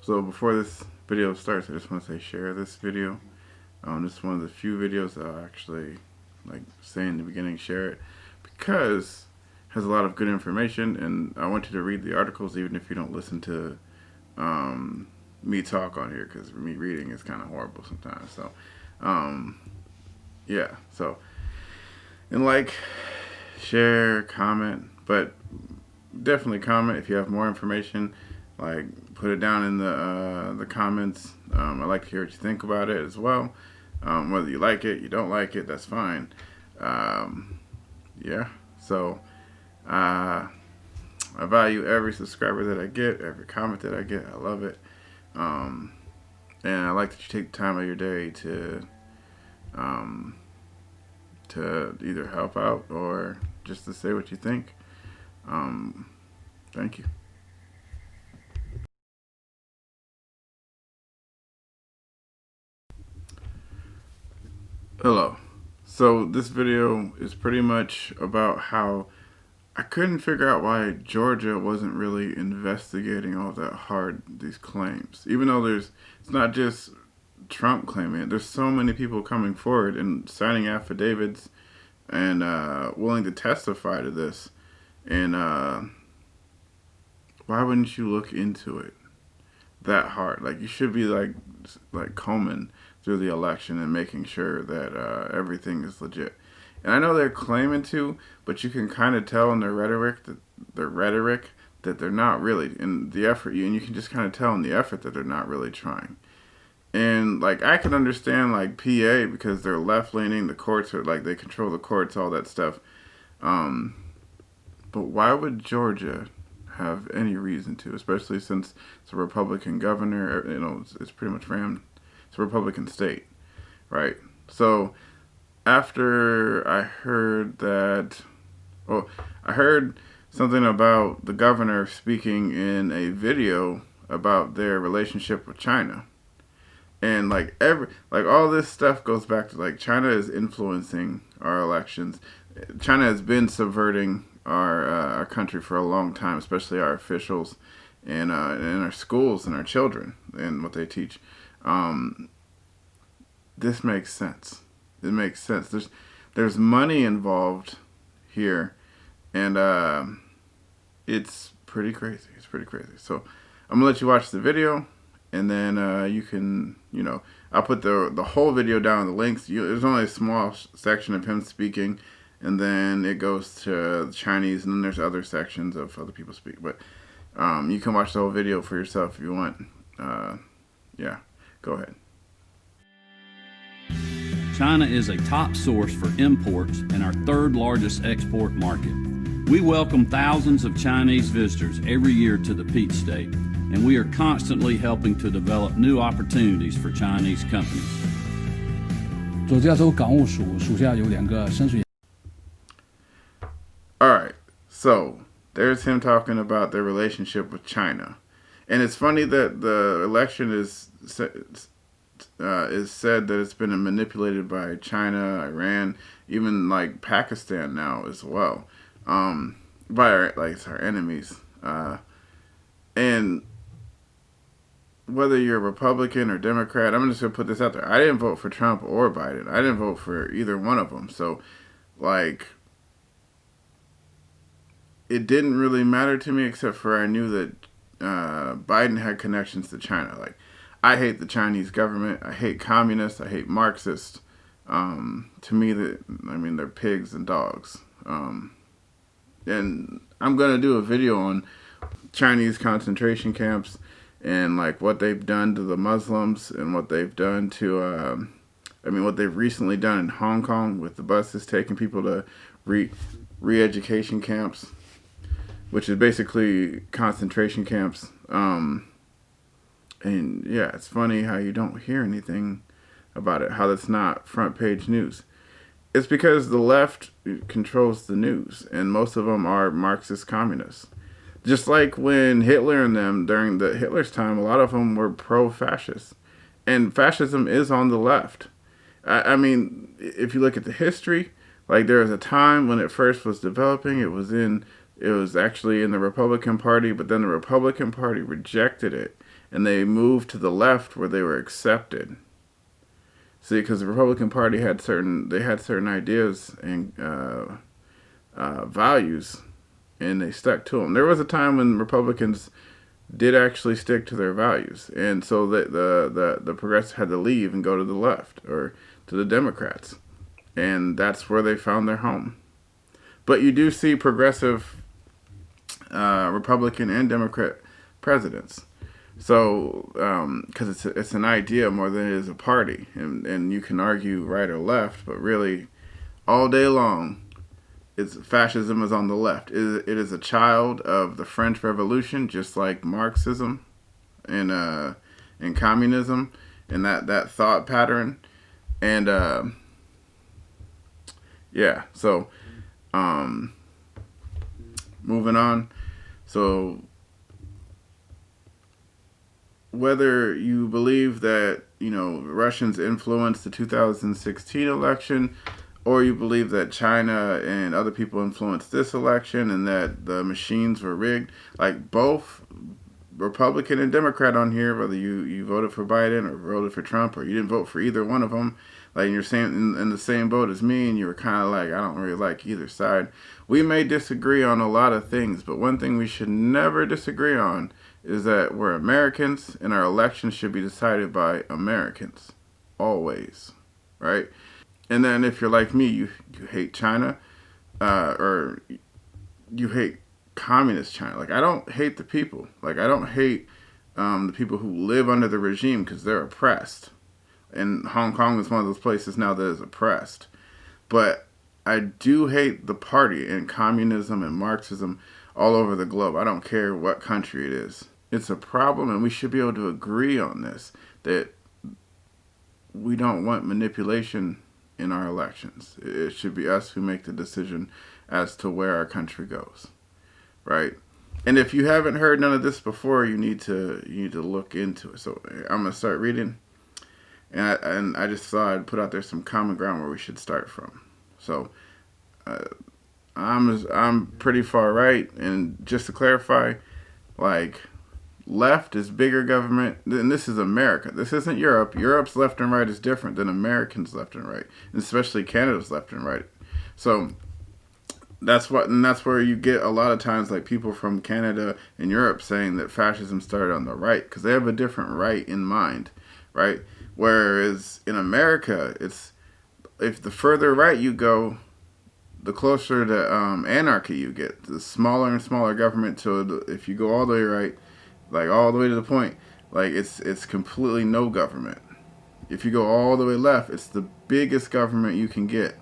So before this video starts, I just want to say share this video. This is one of the few videos that I'll actually say in the beginning, share it, because it has a lot of good information, and I want you to read the articles even if you don't listen to me talk on here, because me reading is kind of horrible sometimes. So yeah, so and share, comment, but definitely comment if you have more information. Put it down in the comments. I'd like to hear what you think about it as well. Whether you like it, you don't like it, that's fine. Yeah, so I value every subscriber that I get, every comment that I get. I love it. And I like that you take the time of your day to either help out or just to say what you think. Thank you. Hello. So this video is pretty much about how I couldn't figure out why Georgia wasn't really investigating all that hard these claims. Even though it's not just Trump claiming it. There's so many people coming forward and signing affidavits and willing to testify to this. And why wouldn't you look into it that hard? You should be combing through the election and making sure that everything is legit. And I know they're claiming to, but you can kind of tell in their rhetoric that they're not really in the effort. And you can just kind of tell in the effort that they're not really trying. And I can understand PA because they're left leaning. The courts are they control the courts, all that stuff. But why would Georgia have any reason to, especially since it's a Republican governor? It's pretty much rammed. It's a Republican state, right? So after I heard I heard something about the governor speaking in a video about their relationship with China. And all this stuff goes back to China is influencing our elections. China has been subverting our country for a long time, especially our officials and in our schools and our children and what they teach. This makes sense. It makes sense. There's money involved here, and it's pretty crazy. It's pretty crazy. So I'm gonna let you watch the video, and then you can, I'll put the whole video down in the links. There's only a small section of him speaking, and then it goes to the Chinese, and then there's other sections of other people speak. But you can watch the whole video for yourself if you want. Yeah, go ahead. China is a top source for imports and our third largest export market. We welcome thousands of Chinese visitors every year to the Peach State, and we are constantly helping to develop new opportunities for Chinese companies. 佐治亚州港务署属下有2个深水。 All right, so there's him talking about their relationship with China, and it's funny that the election is said that it's been manipulated by China, Iran, even Pakistan now as well, by our enemies. And whether you're Republican or Democrat, I'm just gonna put this out there. I didn't vote for Trump or Biden. I didn't vote for either one of them. So, it didn't really matter to me, except for I knew that Biden had connections to China. I hate the Chinese government. I hate communists. I hate Marxists. To me, they're pigs and dogs. And I'm gonna do a video on Chinese concentration camps and what they've done to the Muslims and what they've done to what they've recently done in Hong Kong with the buses taking people to re-education camps, which is basically concentration camps. And yeah, it's funny how you don't hear anything about it, how that's not front page news. It's because the left controls the news, and most of them are Marxist communists. Just like when Hitler and them, during Hitler's time, a lot of them were pro-fascist. And fascism is on the left. If you look at the history, there was a time when it first was developing, it was actually in the Republican Party, but then the Republican Party rejected it. and they moved to the left where they were accepted. See, because the Republican Party had certain ideas and values, and they stuck to them. There was a time when Republicans did actually stick to their values, and so the progressives had to leave and go to the left or to the Democrats, and that's where they found their home. But you do see progressive Republican and Democrat presidents. So, because it's an idea more than it is a party, and you can argue right or left, but really, all day long, fascism is on the left. It is a child of the French Revolution, just like Marxism and communism, and that thought pattern, and yeah. So, moving on. So, whether you believe that, Russians influenced the 2016 election, or you believe that China and other people influenced this election and that the machines were rigged, like both Republican and Democrat on here, whether you voted for Biden or voted for Trump, or you didn't vote for either one of them, like you're saying in the same boat as me, and you were kind of like, I don't really like either side. We may disagree on a lot of things, but one thing we should never disagree on is that we're Americans, and our elections should be decided by Americans, always, right? And then if you're like me, you hate China, or you hate communist China. Like, I don't hate the people. Like, I don't hate the people who live under the regime because they're oppressed. And Hong Kong is one of those places now that is oppressed. But I do hate the party and communism and Marxism all over the globe. I don't care what country it is. It's a problem, and we should be able to agree on this, that we don't want manipulation in our elections. It should be us who make the decision as to where our country goes, right? And if you haven't heard none of this before, you need to look into it. So I'm gonna start reading, and I just thought I'd put out there some common ground where we should start from. So I'm pretty far right, and just to clarify, like, left is bigger government, and this is America. This isn't Europe. Europe's left and right is different than Americans' left and right, and especially Canada's left and right. So that's where you get a lot of times like people from Canada and Europe saying that fascism started on the right because they have a different right in mind, right? Whereas in America, it's if the further right you go, the closer to anarchy you get. The smaller and smaller government. So if you go all the way right, like all the way to the point, like it's completely no government. If you go all the way left, it's the biggest government you can get.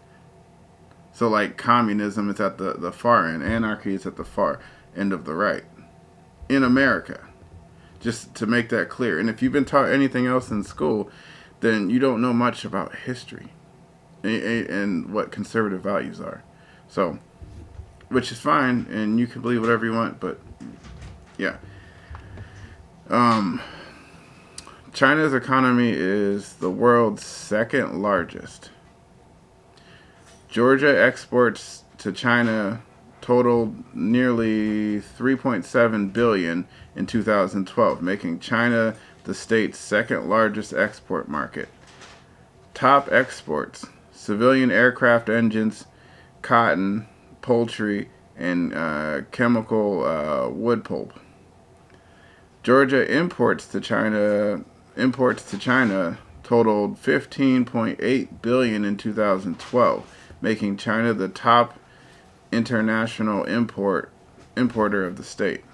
So like communism is at the far end, anarchy is at the far end of the right. In America, just to make that clear. And if you've been taught anything else in school, then you don't know much about history and what conservative values are. So, which is fine, and you can believe whatever you want, but yeah. China's economy is the world's second largest. Georgia exports to China totaled nearly $3.7 billion in 2012, making China the state's second largest export market. Top exports: civilian aircraft engines, cotton, poultry, and chemical wood pulp. Georgia imports to China totaled $15.8 billion in 2012, making China the top international importer of the state.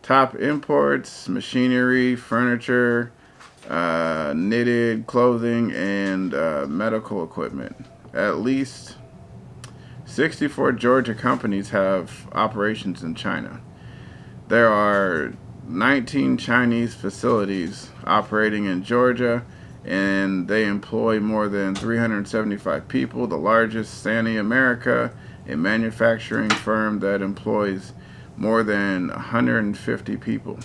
Top imports: machinery, furniture, knitted clothing, and medical equipment. At least 64 Georgia companies have operations in China. There are 19 Chinese facilities operating in Georgia, and they employ more than 375 people. The largest, Sany America, a manufacturing firm that employs more than 150 people.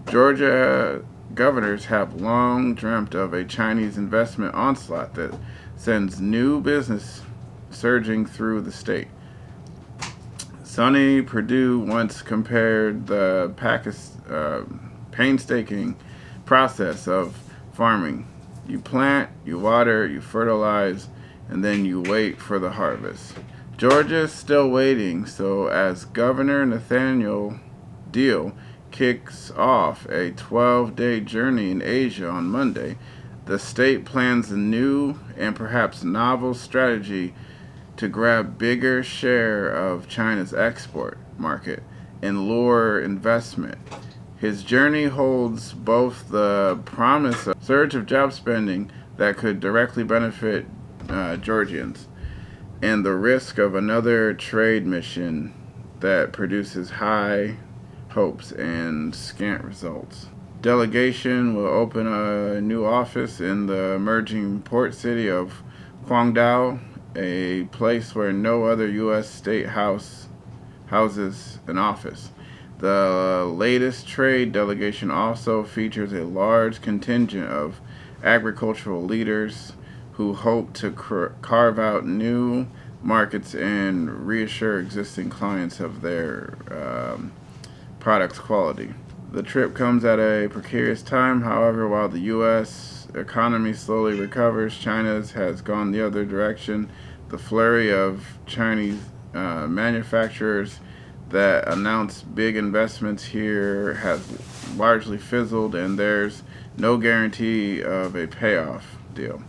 Georgia governors have long dreamt of a Chinese investment onslaught that sends new business surging through the state. Sonny Perdue once compared the painstaking process of farming. You plant, you water, you fertilize, and then you wait for the harvest. Georgia's still waiting, so as Governor Nathaniel Deal kicks off a 12-day journey in Asia on Monday, the state plans a new and perhaps novel strategy to grab bigger share of China's export market and lure investment. His journey holds both the promise of a surge of job spending that could directly benefit Georgians and the risk of another trade mission that produces high hopes and scant results. Delegation will open a new office in the emerging port city of Guangdao, a place where no other U.S. state houses an office. The latest trade delegation also features a large contingent of agricultural leaders who hope to carve out new markets and reassure existing clients of their product's quality. The trip comes at a precarious time, however, while the U.S. economy slowly recovers, China's has gone the other direction. The flurry of Chinese manufacturers that announced big investments here has largely fizzled, and there's no guarantee of a payoff deal.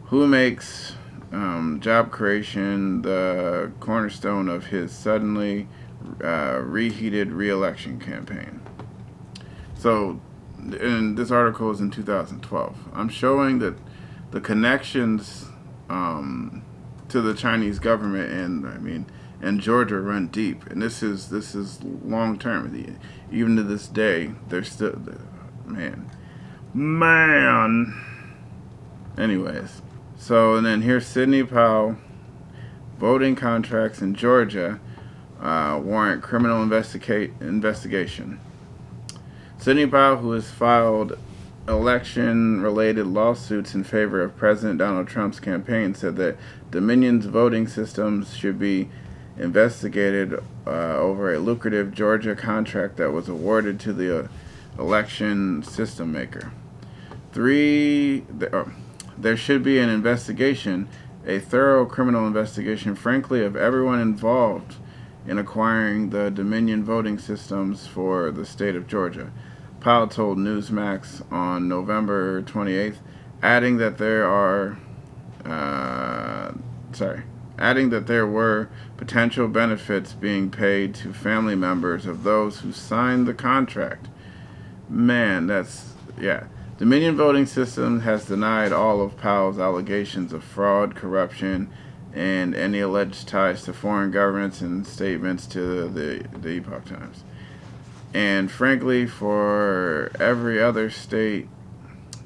Who makes job creation the cornerstone of his suddenly reheated re-election campaign? So, and this article is in 2012. I'm showing that the connections to the Chinese government and Georgia run deep, and this is long term. Even to this day, they're still man. Anyways, so and then here's Sidney Powell. Voting contracts in Georgia warrant criminal investigation. Sidney Powell, who has filed election-related lawsuits in favor of President Donald Trump's campaign, said that Dominion's voting systems should be investigated over a lucrative Georgia contract that was awarded to the election system maker. There should be an investigation, a thorough criminal investigation, frankly, of everyone involved in acquiring the Dominion voting systems for the state of Georgia, Powell told Newsmax on November 28th, adding that there were potential benefits being paid to family members of those who signed the contract. Dominion Voting System has denied all of Powell's allegations of fraud, corruption, and any alleged ties to foreign governments in statements to the Epoch Times. And frankly, for every other state,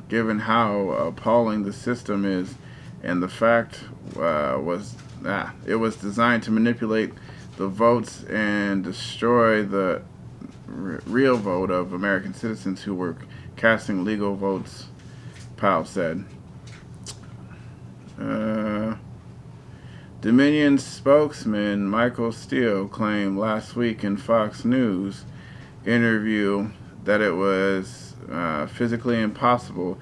given how appalling the system is, and the fact it was designed to manipulate the votes and destroy the real vote of American citizens who were casting legal votes, Powell said. Dominion spokesman Michael Steele claimed last week in Fox News interview that it was physically impossible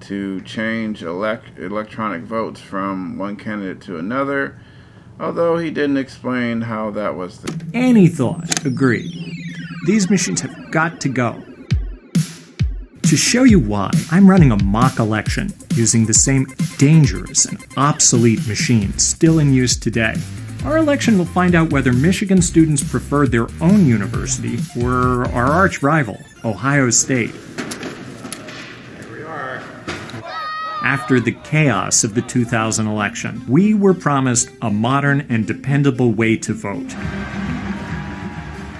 to change electronic votes from one candidate to another, although he didn't explain how that was. Any thought, agreed. These machines have got to go. To show you why, I'm running a mock election using the same dangerous and obsolete machines still in use today. Our election will find out whether Michigan students prefer their own university or our arch rival, Ohio State. Here we are. After the chaos of the 2000 election, we were promised a modern and dependable way to vote.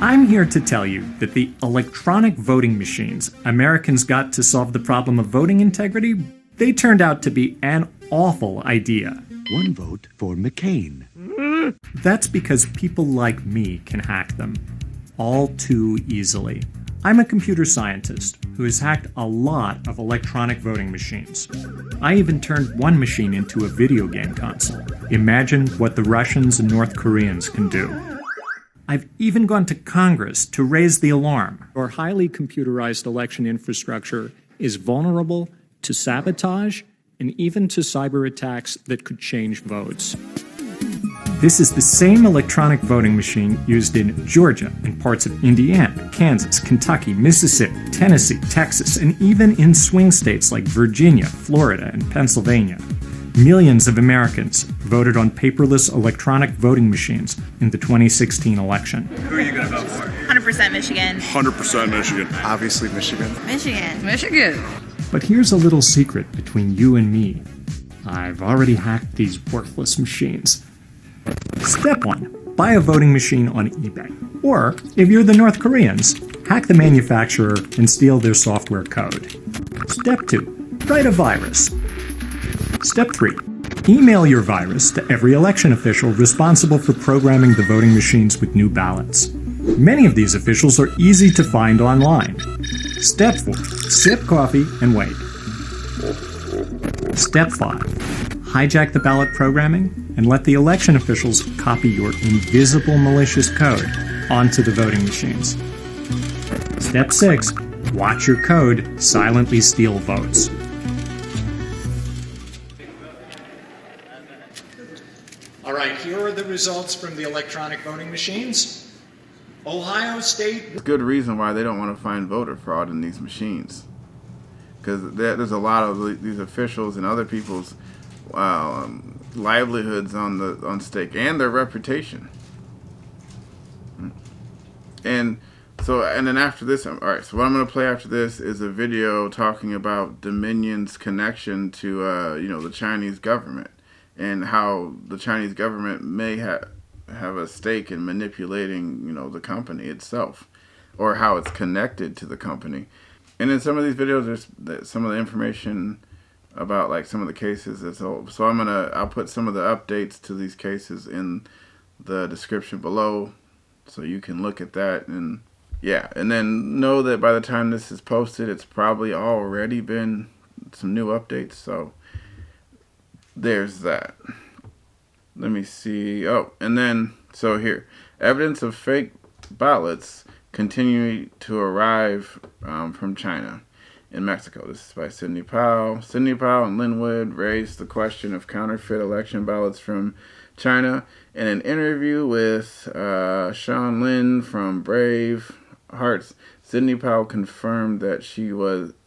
I'm here to tell you that the electronic voting machines Americans got to solve the problem of voting integrity, they turned out to be an awful idea. One vote for McCain. That's because people like me can hack them all too easily. I'm a computer scientist who has hacked a lot of electronic voting machines. I even turned one machine into a video game console. Imagine what the Russians and North Koreans can do. I've even gone to Congress to raise the alarm. Our highly computerized election infrastructure is vulnerable to sabotage and even to cyber attacks that could change votes. This is the same electronic voting machine used in Georgia and parts of Indiana, Kansas, Kentucky, Mississippi, Tennessee, Texas, and even in swing states like Virginia, Florida, and Pennsylvania. Millions of Americans voted on paperless electronic voting machines in the 2016 election. Who are you going to vote for? 100% Michigan. 100% Michigan. Obviously, Michigan. Michigan. Michigan. But here's a little secret between you and me. I've already hacked these worthless machines. Step 1. Buy a voting machine on eBay. Or, if you're the North Koreans, hack the manufacturer and steal their software code. Step 2. Write a virus. Step 3. Email your virus to every election official responsible for programming the voting machines with new ballots. Many of these officials are easy to find online. Step 4. Sip coffee and wait. Step 5. Hijack the ballot programming and let the election officials copy your invisible malicious code onto the voting machines. Step 6. Watch your code silently steal votes. All right, here are the results from the electronic voting machines. Ohio State. It's good reason why they don't want to find voter fraud in these machines, because there's a lot of these officials and other people's livelihoods on stake, and their reputation. And then after this, all right. So what I'm going to play after this is a video talking about Dominion's connection to the Chinese government, and how the Chinese government may have a stake in manipulating the company itself, or how it's connected to the company. And in some of these videos, there's some of the information about like some of the cases. So I'll put some of the updates to these cases in the description below, so you can look at that. And yeah, and then know that by the time this is posted, it's probably already been some new updates. So there's that. Let me see. Oh, and then so here, evidence of fake ballots continue to arrive from China in Mexico. This is by Sidney Powell. Sidney Powell and Lin Wood raised the question of counterfeit election ballots from China in an interview with Sean Lin from Brave Hearts. Sidney Powell confirmed that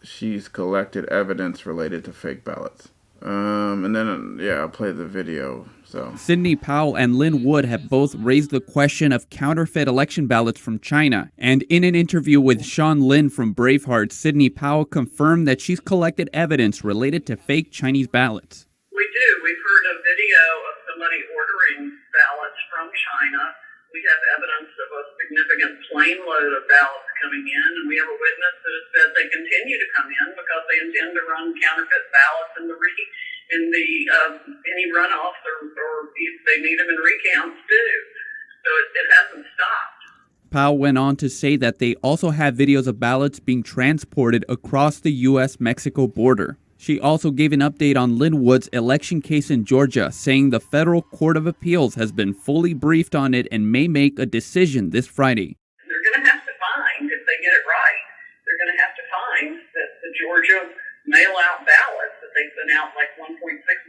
she's collected evidence related to fake ballots. And then I'll play the video. So Sidney Powell and Lin Wood have both raised the question of counterfeit election ballots from China. And in an interview with Sean Lin from Braveheart, Sidney Powell confirmed that she's collected evidence related to fake Chinese ballots. We do. We've heard a video of somebody ordering ballots from China. We have evidence of a significant plane load of ballots coming in, and we have a witness that has said they continue to come in because they intend to run counterfeit ballots in any runoffs or if they need them in recounts too. So it hasn't stopped. Powell went on to say that they also have videos of ballots being transported across the U.S.-Mexico border. She also gave an update on Lin Wood's election case in Georgia, saying the Federal Court of Appeals has been fully briefed on it and may make a decision this Friday. They're going to have to find, if they get it right, they're going to have to find that the Georgia mail-out ballots that they sent out like 1.6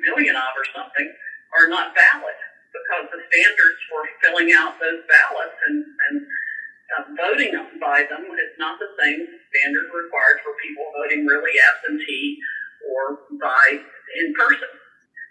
million of or something are not valid, because the standards for filling out those ballots and voting by them is not the same standard required for people voting really absentee or by in person.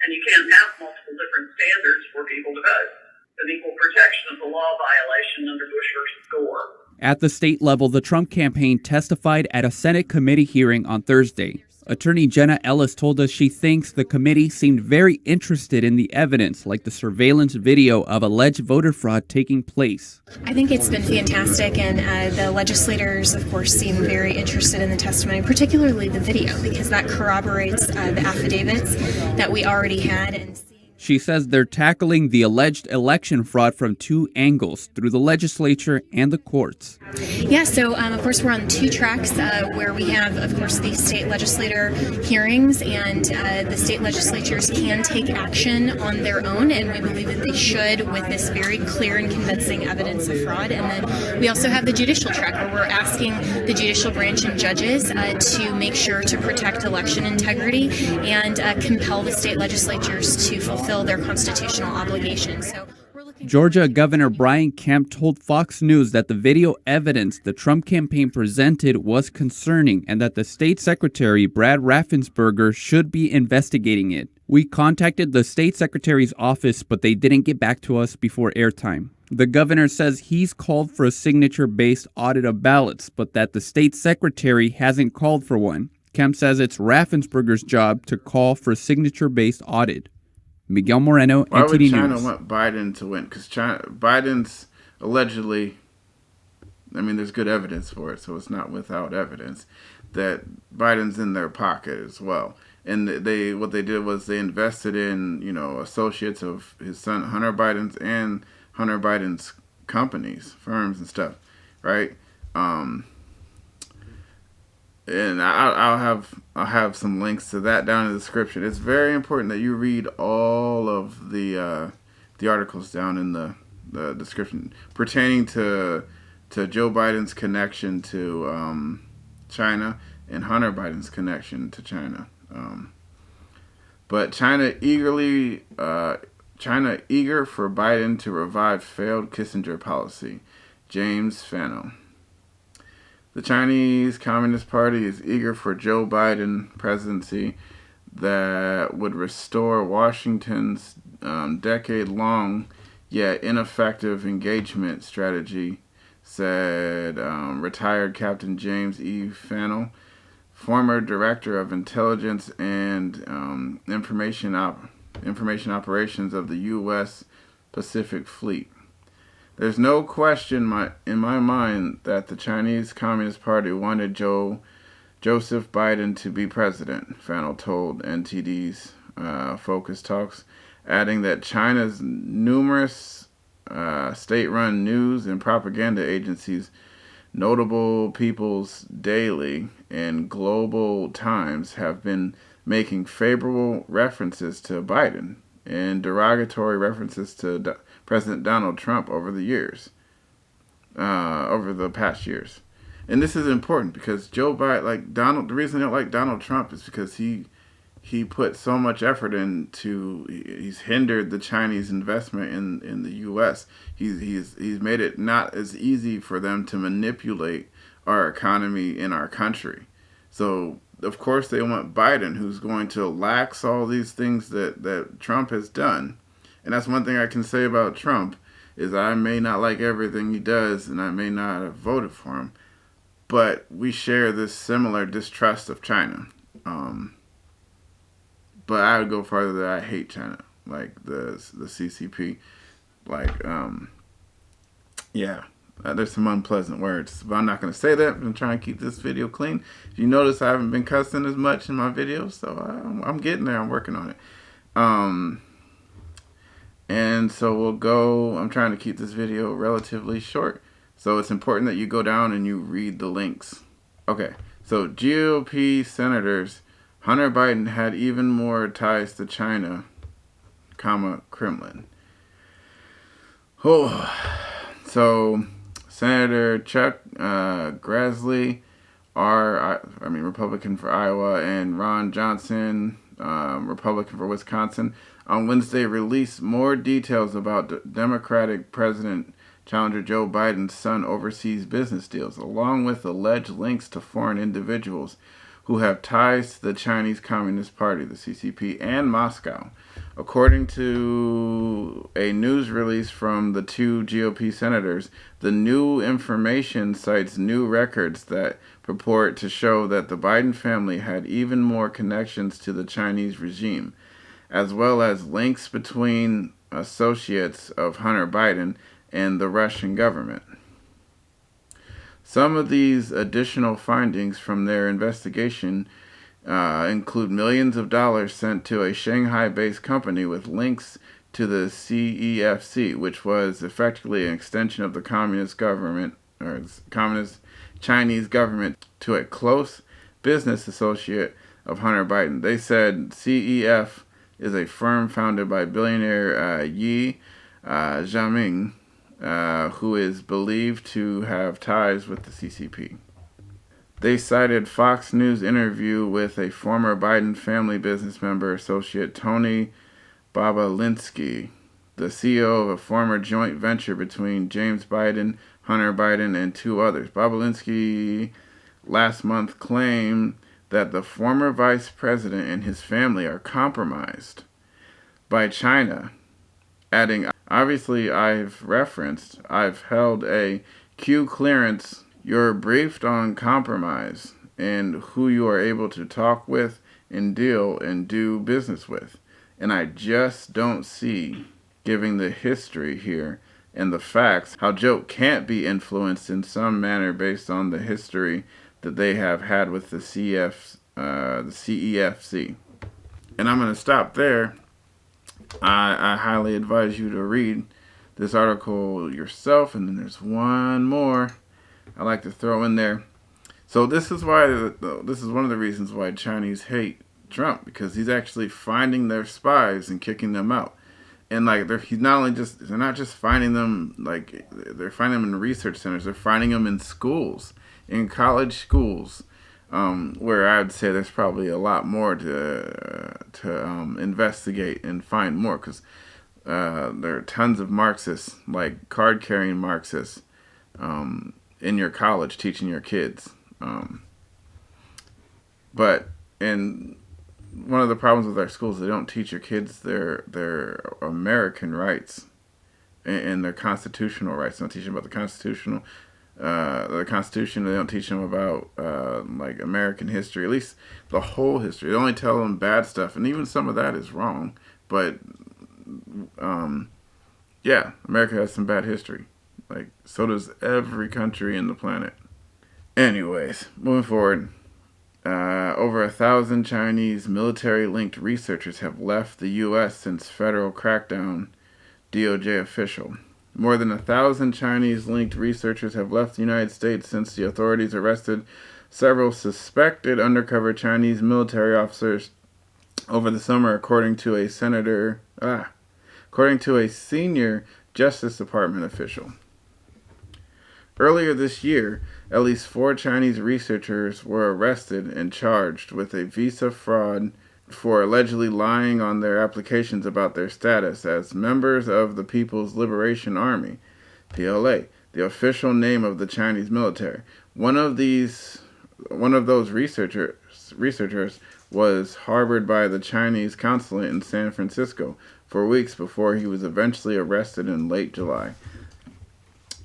And you can't have multiple different standards for people to vote. It's an equal protection of the law violation under Bush versus Gore. At the state level, the Trump campaign testified at a Senate committee hearing on Thursday. Attorney Jenna Ellis told us she thinks the committee seemed very interested in the evidence, like the surveillance video of alleged voter fraud taking place. I think it's been fantastic, and the legislators, of course, seem very interested in the testimony, particularly the video, because that corroborates the affidavits that we already had. She says they're tackling the alleged election fraud from two angles, through the legislature and the courts. Yeah, so of course we're on two tracks where we have, of course, the state legislator hearings, and the state legislatures can take action on their own, and we believe that they should, with this very clear and convincing evidence of fraud. And then we also have the judicial track, where we're asking the judicial branch and judges to make sure to protect election integrity and compel the state legislatures to fulfill their constitutional obligations. So Georgia Governor Brian Kemp told Fox News that the video evidence the Trump campaign presented was concerning and that the state secretary, Brad Raffensperger, should be investigating it. We contacted the state secretary's office, but they didn't get back to us before airtime. The governor says he's called for a signature-based audit of ballots, but that the state secretary hasn't called for one. Kemp says it's Raffensperger's job to call for a signature-based audit. Miguel Moreno, Why NTD would China News. want Biden to win? Because Biden's allegedly, I mean, there's good evidence for it, so it's not without evidence, that Biden's in their pocket as well. And what they did was they invested in, associates of his son Hunter Biden's and Hunter Biden's companies, firms and stuff, right? And I'll have some links to that down in the description. It's very important that you read all of the articles down in the description pertaining to Joe Biden's connection to China and Hunter Biden's connection to China. But China eager for Biden to revive failed Kissinger policy. James Fano. The Chinese Communist Party is eager for Joe Biden presidency that would restore Washington's decade-long yet ineffective engagement strategy, said retired Captain James E. Fano, former director of intelligence and information operations of the U.S. Pacific Fleet. There's no question in my mind that the Chinese Communist Party wanted Joseph Biden to be president, Fano told NTD's Focus Talks, adding that China's numerous state-run news and propaganda agencies, Notable People's Daily and Global Times, have been making favorable references to Biden and derogatory references to President Donald Trump over the past years. And this is important because Joe Biden, the reason they don't like Donald Trump is because he put so much effort he's hindered the Chinese investment in the U.S. He's made it not as easy for them to manipulate our economy in our country. So, of course, they want Biden, who's going to lax all these things that Trump has done. And that's one thing I can say about Trump, is I may not like everything he does, and I may not have voted for him, but we share this similar distrust of China. But I would go farther that I hate China, like the CCP. There's some unpleasant words, but I'm not going to say that. I'm trying to keep this video clean. If you notice, I haven't been cussing as much in my videos, so I'm getting there. I'm working on it. And so I'm trying to keep this video relatively short. So it's important that you go down and you read the links. Okay, so GOP senators, Hunter Biden had even more ties to China, Kremlin. Oh, so Senator Chuck Grassley, Republican for Iowa, and Ron Johnson, Republican for Wisconsin, on Wednesday released more details about Democratic President challenger Joe Biden's son overseas business deals, along with alleged links to foreign individuals who have ties to the Chinese Communist Party, the CCP, and Moscow. According to a news release from the two GOP senators, the new information cites new records that purport to show that the Biden family had even more connections to the Chinese regime, as well as links between associates of Hunter Biden and the Russian government. Some of these additional findings from their investigation include millions of dollars sent to a Shanghai-based company with links to the CEFC, which was effectively an extension of the communist government, or communist Chinese government, to a close business associate of Hunter Biden. They said CEF is a firm founded by billionaire Yi Jiaming, who is believed to have ties with the CCP. They cited Fox News interview with a former Biden family business member associate, Tony Babalinsky, the CEO of a former joint venture between James Biden, Hunter Biden, and two others. Babalinsky last month claimed that the former vice president and his family are compromised by China, adding, obviously I've held a Q clearance. You're briefed on compromise and who you are able to talk with and deal and do business with. And I just don't see, given the history here and the facts, how Joe can't be influenced in some manner based on the history that they have had with the CEFC. And I'm going to stop there. I highly advise you to read this article yourself, and then there's one more I like to throw in there. So this is one of the reasons why Chinese hate Trump, because he's actually finding their spies and kicking them out. And like they're not just finding them, like they're finding them in research centers. They're finding them in schools, in college schools, where I'd say there's probably a lot more to investigate and find more, because there are tons of Marxists, like card-carrying Marxists, in your college teaching your kids. But one of the problems with our schools, they don't teach your kids their American rights and their constitutional rights. They don't teach them about the Constitution. They don't teach them about like American history, at least the whole history. They only tell them bad stuff, and even some of that is wrong. But yeah, America has some bad history. Like, so does every country in the planet. Anyways, moving forward. Over 1,000 Chinese military-linked researchers have left the U.S. since federal crackdown, DOJ official. More than 1,000 Chinese-linked researchers have left the United States since the authorities arrested several suspected undercover Chinese military officers over the summer, according to a senior Justice Department official. Earlier this year, at least 4 Chinese researchers were arrested and charged with a visa fraud for allegedly lying on their applications about their status as members of the People's Liberation Army, PLA, the official name of the Chinese military. One of those researchers was harbored by the Chinese consulate in San Francisco for weeks before he was eventually arrested in late July.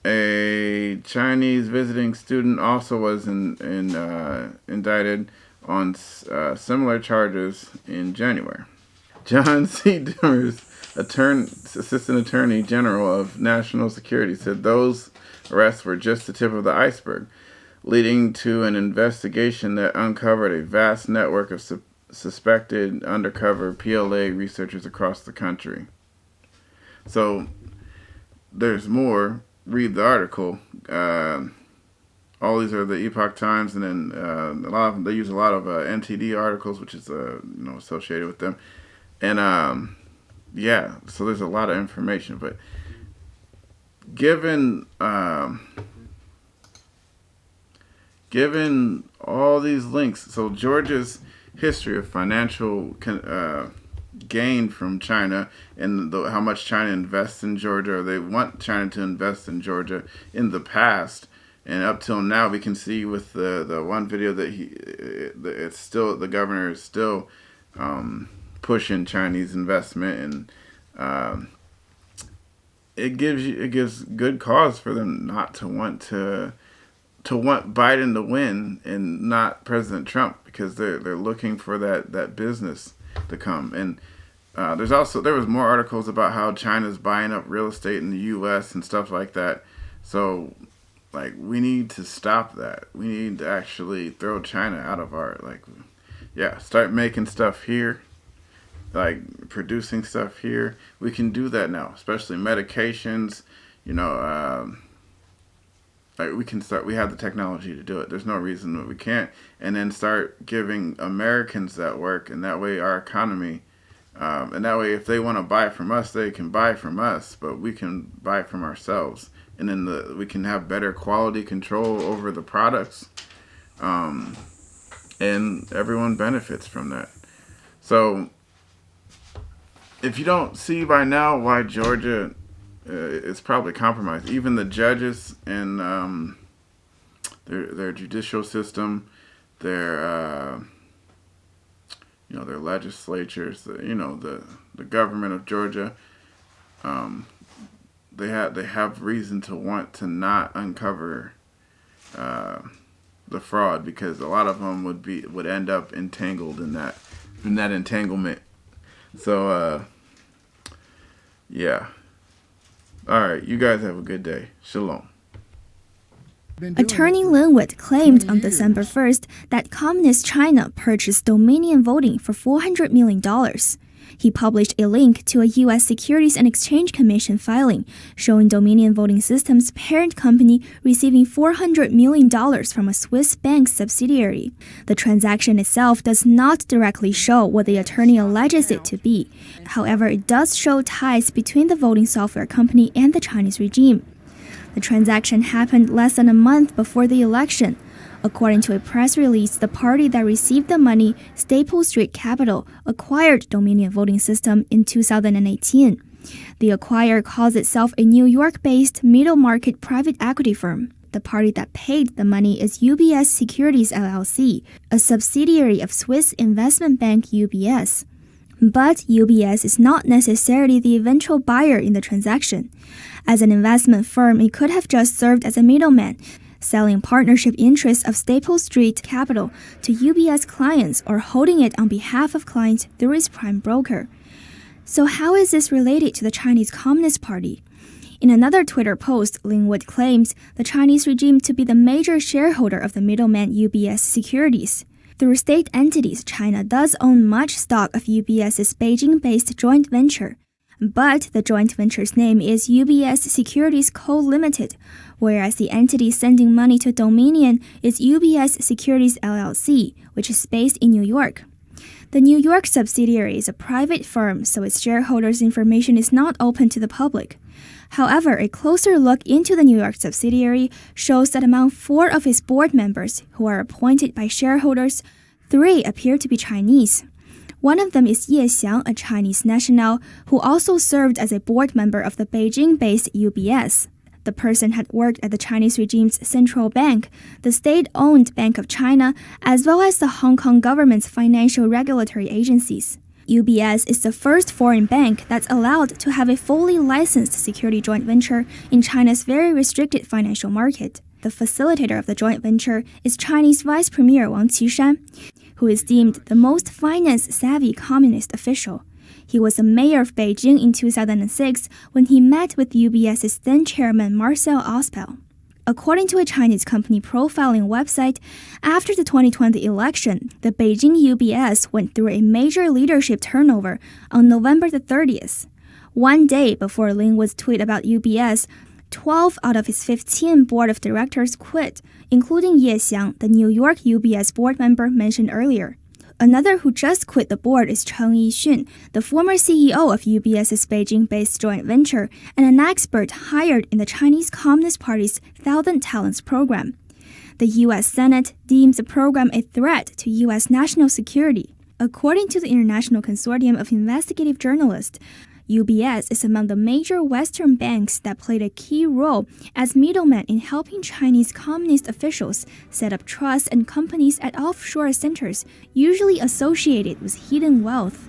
A Chinese visiting student also was indicted on similar charges in January. John C. Demers, Assistant Attorney General of National Security, said those arrests were just the tip of the iceberg, leading to an investigation that uncovered a vast network of suspected undercover PLA researchers across the country. So there's more. Read the article. All these are the Epoch Times, and then a lot of them, they use a lot of NTD articles, which is associated with them, and so there's a lot of information. But given all these links, so Georgia's history of financial gain from China and how much China invests in Georgia, or they want China to invest in Georgia in the past, and up till now, we can see with the one video that the governor is still pushing Chinese investment, and it gives good cause for them not to want Biden to win and not President Trump, because they're looking for that business to come. And there was more articles about how China's buying up real estate in the U.S. and stuff like that. So, like, we need to stop that. We need to actually throw China out of our, start making stuff here, like producing stuff here. We can do that now, especially medications. Like we have the technology to do it. There's no reason that we can't. And then start giving Americans that work, and that way our economy, and that way if they want to buy from us, they can buy from us, but we can buy from ourselves. And then we can have better quality control over the products, and everyone benefits from that. So if you don't see by now why Georgia it's probably compromised. Even the judges and their judicial system, their their legislatures, the government of Georgia, they have reason to want to not uncover the fraud, because a lot of them would end up entangled in that entanglement. So yeah. All right, you guys have a good day. Shalom. Attorney Linwood claimed on December 1st that Communist China purchased Dominion voting for $400 million. He published a link to a U.S. Securities and Exchange Commission filing showing Dominion Voting Systems' parent company receiving $400 million from a Swiss bank subsidiary. The transaction itself does not directly show what the attorney alleges it to be. However, it does show ties between the voting software company and the Chinese regime. The transaction happened less than a month before the election. According to a press release, the party that received the money, Staple Street Capital, acquired Dominion Voting System in 2018. The acquirer calls itself a New York-based middle-market private equity firm. The party that paid the money is UBS Securities LLC, a subsidiary of Swiss investment bank UBS. But UBS is not necessarily the eventual buyer in the transaction. As an investment firm, it could have just served as a middleman, selling partnership interests of Staple Street Capital to UBS clients or holding it on behalf of clients through its prime broker. So how is this related to the Chinese Communist Party? In another Twitter post, Linwood claims the Chinese regime to be the major shareholder of the middleman UBS Securities. Through state entities, China does own much stock of UBS's Beijing-based joint venture. But the joint venture's name is UBS Securities Co. Limited, whereas the entity sending money to Dominion is UBS Securities LLC, which is based in New York. The New York subsidiary is a private firm, so its shareholders' information is not open to the public. However, a closer look into the New York subsidiary shows that among 4 of its board members, who are appointed by shareholders, 3 appear to be Chinese. One of them is Ye Xiang, a Chinese national, who also served as a board member of the Beijing-based UBS. The person had worked at the Chinese regime's central bank, the state-owned Bank of China, as well as the Hong Kong government's financial regulatory agencies. UBS is the first foreign bank that's allowed to have a fully licensed security joint venture in China's very restricted financial market. The facilitator of the joint venture is Chinese Vice Premier Wang Qishan, who is deemed the most finance-savvy communist official. He was the mayor of Beijing in 2006 when he met with UBS's then-chairman Marcel Ospel. According to a Chinese company profiling website, after the 2020 election, the Beijing UBS went through a major leadership turnover on November the 30th. One day before Linwood's tweet about UBS, 12 out of its 15 board of directors quit, including Ye Xiang, the New York UBS board member mentioned earlier. Another who just quit the board is Cheng Yixun, the former CEO of UBS's Beijing-based joint venture and an expert hired in the Chinese Communist Party's Thousand Talents program. The U.S. Senate deems the program a threat to U.S. national security. According to the International Consortium of Investigative Journalists, UBS is among the major Western banks that played a key role as middlemen in helping Chinese communist officials set up trusts and companies at offshore centers usually associated with hidden wealth.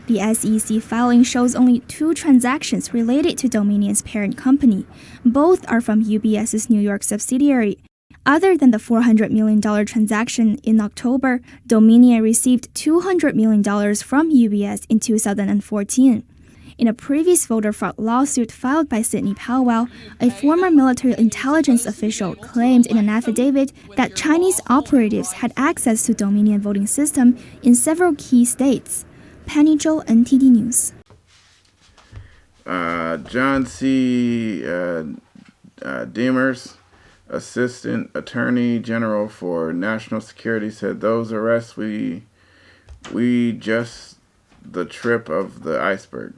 The SEC filing shows only 2 transactions related to Dominion's parent company. Both are from UBS's New York subsidiary. Other than the $400 million transaction in October, Dominion received $200 million from UBS in 2014. In a previous voter fraud lawsuit filed by Sidney Powell, a former military intelligence official claimed in an affidavit that Chinese operatives had access to Dominion voting system in several key states. Penny Zhou, NTD News. John C. Demers, Assistant Attorney General for National Security, said those arrests we just the tip of the iceberg.